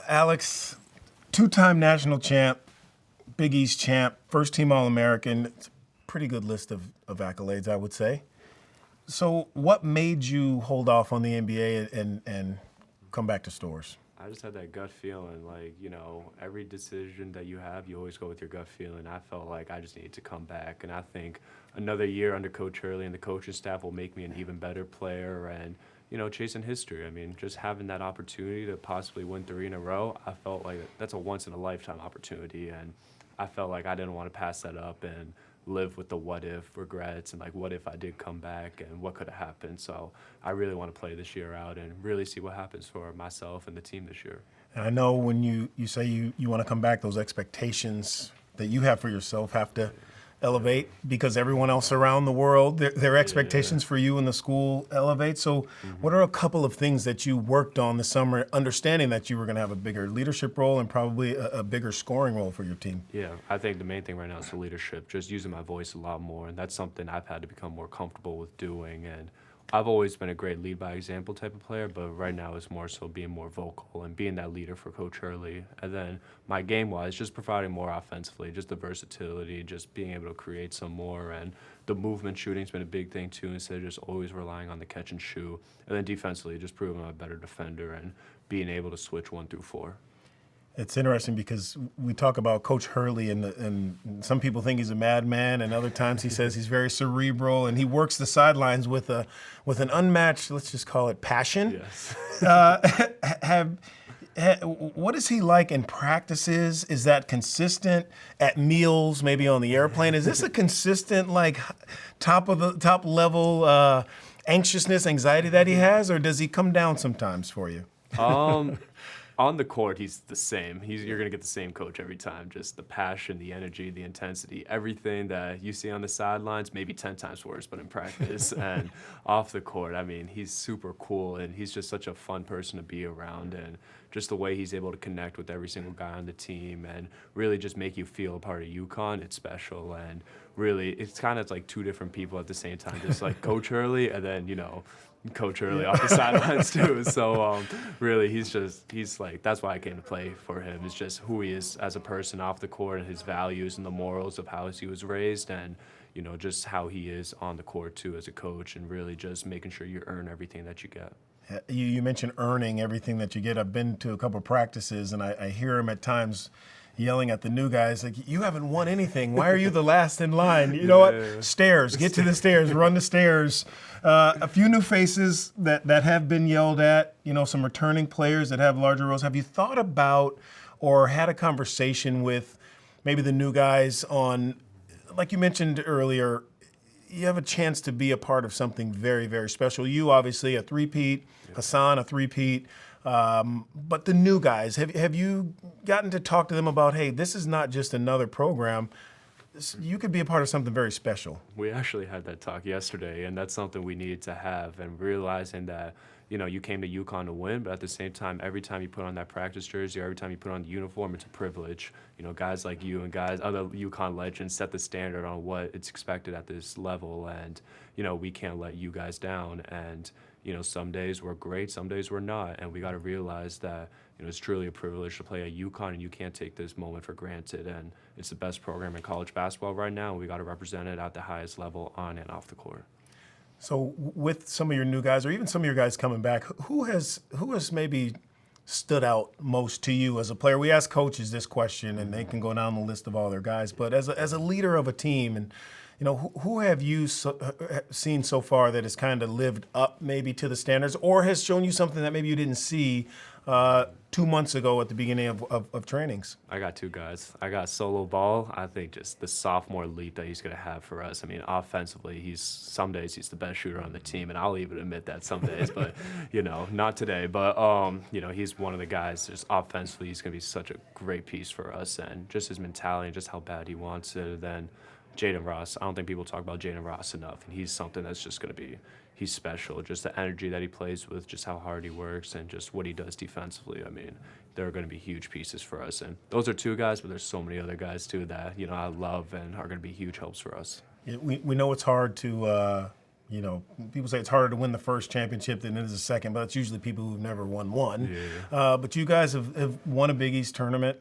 Alex, two-time national champ, Big East champ, first-team All-American. It's a pretty good list of accolades, I would say. So what made you hold off on the NBA and come back to Stores? I just had that gut feeling, like, every decision that you have, you always go with your gut feeling. I felt like I just needed to come back, and I think another year under Coach Hurley and the coaching staff will make me an even better player and, chasing history. I mean, just having that opportunity to possibly win 3 in a row, I felt like that's a once-in-a-lifetime opportunity, and I felt like I didn't want to pass that up and live with the what-if regrets and, like, what if I did come back and what could have happened. So I really want to play this year out and really see what happens for myself and the team this year. And I know when you say you want to come back, those expectations that you have for yourself have to elevate because everyone else around the world, their expectations for you in the school elevate. So what are a couple of things that you worked on this summer, understanding that you were going to have a bigger leadership role and probably a bigger scoring role for your team? Yeah, I think the main thing right now is the leadership, just using my voice a lot more, and that's something I've had to become more comfortable with doing. And I've always been a great lead by example type of player, but right now it's more so being more vocal and being that leader for Coach Hurley. And then my game-wise, just providing more offensively, just the versatility, just being able to create some more. And the movement shooting's been a big thing too, instead of just always relying on the catch and shoot. And then defensively, just proving I'm a better defender and being able to switch 1 through 4. It's interesting because we talk about Coach Hurley, and some people think he's a madman, and other times he says he's very cerebral, and he works the sidelines with an unmatched, let's just call it, passion. Yes. What is he like in practices? Is that consistent at meals, maybe on the airplane? Is this a consistent, like, top level anxiousness, anxiety that he has, or does he come down sometimes for you? On the court, he's the same. You're going to get the same coach every time. Just the passion, the energy, the intensity, everything that you see on the sidelines, maybe 10 times worse, but in practice. And off the court, I mean, he's super cool, and he's just such a fun person to be around. And just the way he's able to connect with every single guy on the team and really just make you feel a part of UConn, it's special. And really, it's kind of like two different people at the same time. Just like Coach Hurley and then, Coach Hurley off the sidelines too. So really, he's like, that's why I came to play for him. It's just who he is as a person off the court and his values and the morals of how he was raised and, just how he is on the court too as a coach and really just making sure you earn everything that you get. You mentioned earning everything that you get. I've been to a couple of practices, and I hear him at times yelling at the new guys, like, you haven't won anything. Why are you the last in line? You know what? Stairs. Get to the stairs. Run the stairs. A few new faces that have been yelled at, some returning players that have larger roles. Have you thought about or had a conversation with maybe the new guys on, like you mentioned earlier, you have a chance to be a part of something very, very special. You, obviously, a three-peat. Hassan, a three-peat. But the new guys, have you gotten to talk to them about, hey, this is not just another program. You could be a part of something very special. We actually had that talk yesterday, and that's something we needed to have, and realizing that, you came to UConn to win, but at the same time, every time you put on that practice jersey or every time you put on the uniform, it's a privilege. Guys like you and other UConn legends set the standard on what it's expected at this level, and, we can't let you guys down. And, some days we're great, some days we're not, and we got to realize that, it's truly a privilege to play at UConn, and you can't take this moment for granted. And it's the best program in college basketball right now, and we got to represent it at the highest level on and off the court. So with some of your new guys, or even some of your guys coming back, who has maybe stood out most to you as a player? We ask coaches this question, and they can go down the list of all their guys. But as a leader of a team, and who have you seen so far that has kind of lived up maybe to the standards, or has shown you something that maybe you didn't see 2 months ago at the beginning of trainings? I got 2 guys. I got Solo Ball. I think just the sophomore leap that he's going to have for us. I mean, offensively, some days he's the best shooter on the team, and I'll even admit that some days, but, not today. But, he's one of the guys just offensively. He's going to be such a great piece for us, and just his mentality and just how bad he wants it. Then Jaden Ross. I don't think people talk about Jaden Ross enough, and he's something that's just going to be he's special. Just the energy that he plays with, just how hard he works, and just what he does defensively. I mean, they're going to be huge pieces for us. And those are 2 guys, but there's so many other guys, too, that, I love and are going to be huge helps for us. We know it's hard to, people say it's harder to win the first championship than it is the second, but it's usually people who've never won one. But you guys have won a Big East tournament.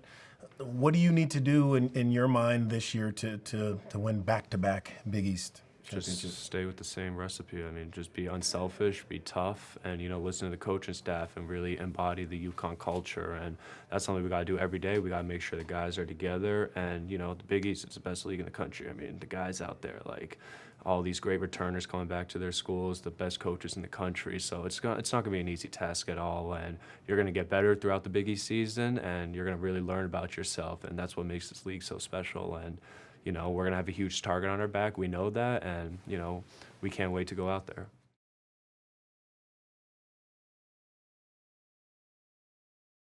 What do you need to do in your mind this year to win back-to-back Big East championships? Just stay with the same recipe. I mean, just be unselfish, be tough, and, listen to the coaching staff and really embody the UConn culture. And that's something we got to do every day. We got to make sure the guys are together. And, the Big East, it's the best league in the country. I mean, the guys out there, like, all these great returners coming back to their schools, the best coaches in the country. So it's not going to be an easy task at all. And you're going to get better throughout the Big East season, and you're going to really learn about yourself. And that's what makes this league so special. And, we're going to have a huge target on our back. We know that, and, we can't wait to go out there.